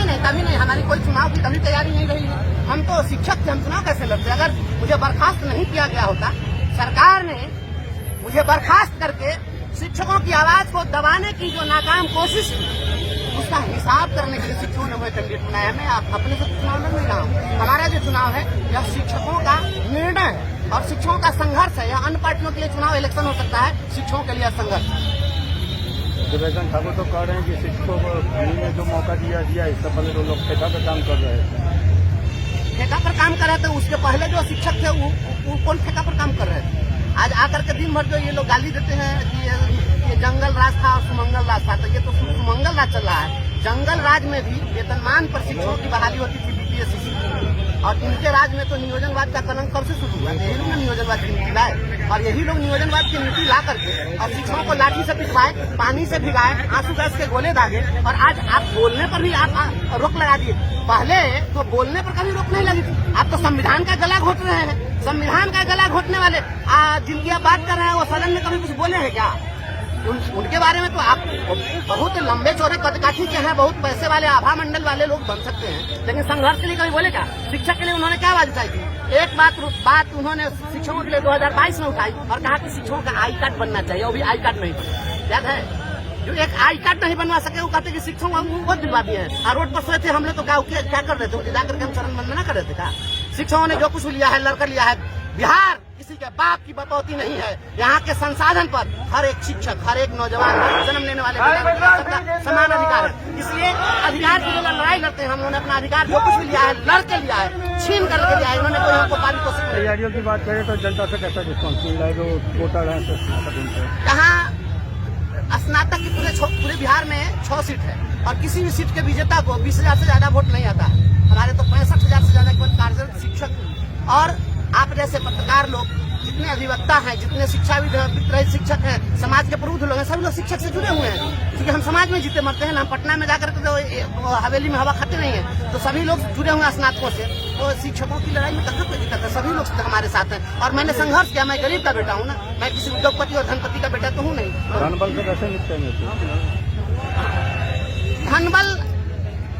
नहीं, कभी नहीं, हमारी कोई चुनाव की कभी तैयारी नहीं रही है। हम तो शिक्षक थे, हम चुनाव कैसे लड़ते? अगर मुझे बर्खास्त नहीं किया गया होता, सरकार ने मुझे बर्खास्त करके शिक्षकों की आवाज को दबाने की जो नाकाम कोशिश, उसका हिसाब करने के लिए शिक्षकों ने मुझे कैंडिडेट बनाया। मैं अपने से चुनाव लड़ नहीं रहा हूँ। हमारा जो चुनाव है यह शिक्षकों का निर्णय है और शिक्षकों का संघर्ष है। यह अन्य पार्टियों के लिए चुनाव इलेक्शन हो सकता है, शिक्षकों के लिए संघर्ष। देवेंद्र ठाकुर तो कह रहे हैं कि शिक्षकों को फ्री में जो मौका दिया इससे पहले तो लोग ठेका पर काम कर रहे थे। ठेका पर काम कर रहे थे, उसके पहले जो शिक्षक थे वो कौन ठेका पर काम कर रहे थे? आज आकर के दिन भर जो ये लोग गाली देते हैं कि ये जंगल राज था और सुमंगल राज था, तो ये तो सुमंगल राज चल रहा है। जंगल राज में भी वेतनमान पर शिक्षकों की बहाली होती थी बीपीएससी की, और इनके राज में तो नियोजनवाद का कलंक कब से शुरू हुआ? यही लोग नियोजनवाद की नीति लाए और यही लोग नियोजनवाद की नीति ला करके और शिक्षकों को लाठी से पिटवाए, पानी से भिगाए, आंसू गैस के गोले दागे, और आज आप बोलने पर भी आप रोक लगा दिए। पहले तो बोलने पर कभी रोक नहीं लगी थी, आप तो संविधान का गला घोट रहे हैं। संविधान का गला घोटने वाले जिनकी आप बात कर रहे हैं वो सदन में कभी कुछ बोले हैं क्या? उनके बारे में तो आप बहुत लंबे चौड़े कदकाठी के हैं, बहुत पैसे वाले आभा मंडल वाले लोग बन सकते हैं, लेकिन संघर्ष के लिए कभी बोले क्या? शिक्षक के लिए उन्होंने क्या आवाज उठाई थी? एक बात उन्होंने शिक्षकों के लिए 2022 में उठाई और कहा कि शिक्षकों का आई कार्ड बनना चाहिए। वो भी आई कार्ड नहीं, याद है? जो एक आई कार्ड नहीं बनवा सके वो कहते कि शिक्षकों को बहुत दिलवा दिए हैं। और रोड पर सोए थे हम लोग तो क्या कर रहे थे? जाकर के हम चरण वंदना कर रहे थे क्या? शिक्षकों ने जो कुछ लिया है लड़कर लिया है। बिहार किसी के बाप की बकौती नहीं है। यहाँ के संसाधन पर हर एक शिक्षक, हर एक नौजवान, जन्म लेने वाले सबका समान अधिकार है। इसलिए अधिकार की जगह लड़ाई लड़ते हैं। हम लोगों ने अपना अधिकार जो कुछ भी लिया है लड़के लिया है, छीन करके लिया है। इन्होंने कोई हमको पारितोषिक नहीं। तैयारियों की बात करें तो जनता से कैसा रिस्पॉन्स मिल रहा है? जो वोटर है यहाँ स्नातक की पूरे बिहार में 6 सीट है और किसी भी सीट के विजेता को 20,000 से ज्यादा वोट नहीं आता है। हमारे तो 65,000 से ज्यादा कार्यरत शिक्षक और आप जैसे पत्रकार लोग, जितने अधिवक्ता हैं, जितने शिक्षाविद रहित शिक्षक हैं, समाज के प्रबुद्ध लोग हैं, सभी लोग शिक्षक से जुड़े हुए हैं। क्योंकि हम समाज में जीते मरते हैं ना, हम पटना में जाकर के तो हवेली में हवा खाते नहीं है। तो सभी लोग जुड़े हुए हैं स्नातकों से। तो शिक्षकों की लड़ाई में कहाँ कोई दिक्कत है? सभी लोग हमारे साथ हैं और मैंने संघर्ष किया। मैं गरीब का बेटा हूँ ना, मैं किसी उद्योगपति और धनपति का बेटा तो हूँ नहीं। धनबल से कैसे निपटेंगे? धनबल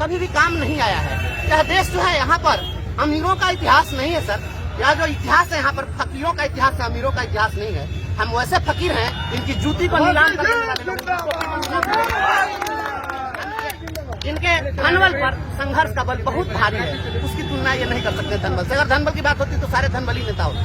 कभी भी काम नहीं आया है। यह देश जो है, यहाँ पर अमीरों का इतिहास नहीं है सर। यह जो इतिहास है यहाँ पर फकीरों का इतिहास है, अमीरों का इतिहास नहीं है। हम वैसे फकीर हैं इनकी जूती को नीलाम करने वाले लोग, इनके धनबल पर संघर्ष का बल बहुत भारी है। उसकी तुलना ये नहीं कर सकते धनबल से। अगर धनबल की बात होती तो सारे धनबली नेता होते।